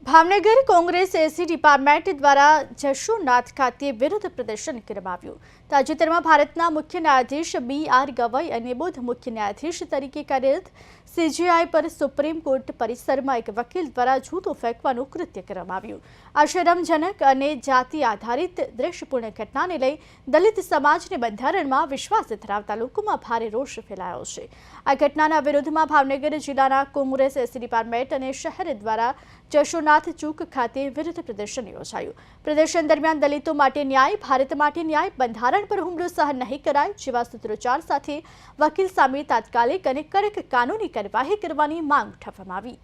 ભાવનગર કોંગ્રેસ એસી department દ્વારા જશોનાથ ખાતે વિરોધ પ્રદર્શન કરવામાં આવ્યું। તાજેતરમાં ભારતના મુખ્ય ન્યાયાધીશ બી.આર. ગવાઈ અને બુધ મુખ્ય ન્યાયાધીશ તરીકે કાર્યરત સીજેઆઈ પર સુપ્રીમ કોર્ટ પરિસરમાં એક વકીલ દ્વારા જૂતો ફેંકવાનું કૃત્ય કરવામાં આવ્યું। આ શરમજનક અને જાતિ આધારિત દ્વેષપૂર્ણ ઘટનાને લઈ દલિત સમાજને બંધારણમાં વિશ્વાસ ધરાવતા લોકોમાં ભારે રોષ ફેલાયો છે। આ ઘટનાના વિરોધમાં ભાવનગર જિલ્લાના કોંગ્રેસ એસી ડિપાર્ટમેન્ટ અને શહેર દ્વારા જશોનાથ ચોક ખાતે વિરોધ પ્રદર્શન યોજાયું। પ્રદર્શન દરમિયાન દલિતો માટે ન્યાય, ભારત માટે ન્યાય, બંધારણ પર હુમલો સહન નહીં કરાય જેવા સૂત્રોચ્ચાર સાથે વકીલ સામે તાત્કાલિક અને કડક કાનૂની કાર્યવાહી કરવાની માંગ ઉઠાવવામાં આવી।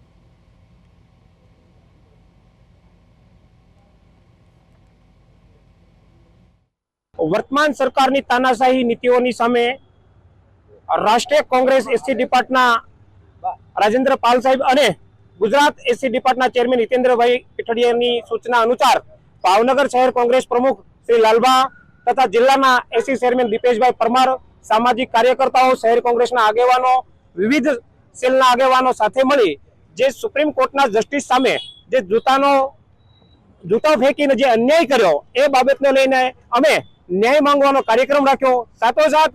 વર્તમાન સરકારની તાનાશાહી નીતિઓની સામે રાષ્ટ્રીય કોંગ્રેસ એસી ડિપાર્ટમેન્ટના રાજેન્દ્ર પાલ સાહેબ અને गुजरात एसी डिपार्टमेंट चेरमेन हितेन्द्रभाई पीठड़ियानी सूचना अनुसार भावनगर शहर कांग्रेस प्रमुख श्री लालबा तथा जिल्लाना एसी चेरमेन दीपेशभाई परमार, सामाजिक कार्यकर्ताओं, शहर कांग्रेसना आगेवानो, विविध सेलना आगेवानो साथे मळी जे सुप्रीम कोर्टना जस्टिस सामे जे जूता फेंकीने जे अन्याय कर्यो ए बाबतने लईने अमे न्याय मांगवानो कार्यक्रम राख्यो। साथोसाथ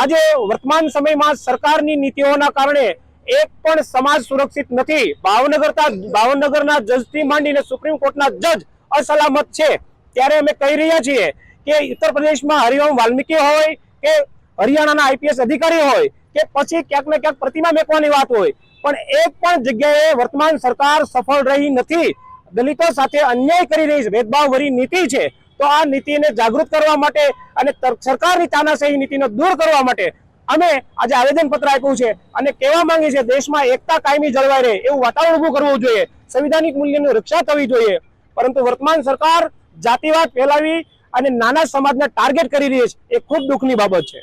आज वर्तमान समयमां सरकारनी नीतिओना कारणे एक पण समाज सुरक्षित नहीं। भावनगरना जज थी मांडीने सुप्रीम कोर्टना जज असलामत छे त्यारे अमे कही रह्या छीए के उत्तर प्रदेश में हरिओम वाल्मीकि होय के हरियाणाना आईपीएस अधिकारी होय के पछी क्यांक ने क्यांक प्रतिमा मेकवानी वात होय पण एक पण जग्याए वर्तमान सरकार सफल रही नहीं। दलितों साथे अन्याय करी रही छे, भेदभावभरी नीति छे। तो आ नीतिने जागृत करवा माटे अने सरकारनी तानाशाही नीतिने दूर करवा माटे अमे आज आवेदन पत्र आप्युं छे अने कहेवा मांगी छे देशमां एकता कायमी जळवाई रहे एवुं वातावरण उभुं करवुं जोईए, संविधानिक मूल्यनी रक्षा थवी जोईए। परंतु वर्तमान सरकार जातिवाद फैलावी अने नाना समाजने टार्गेट करी रही छे ए खूब दुःखनी बाबत छे।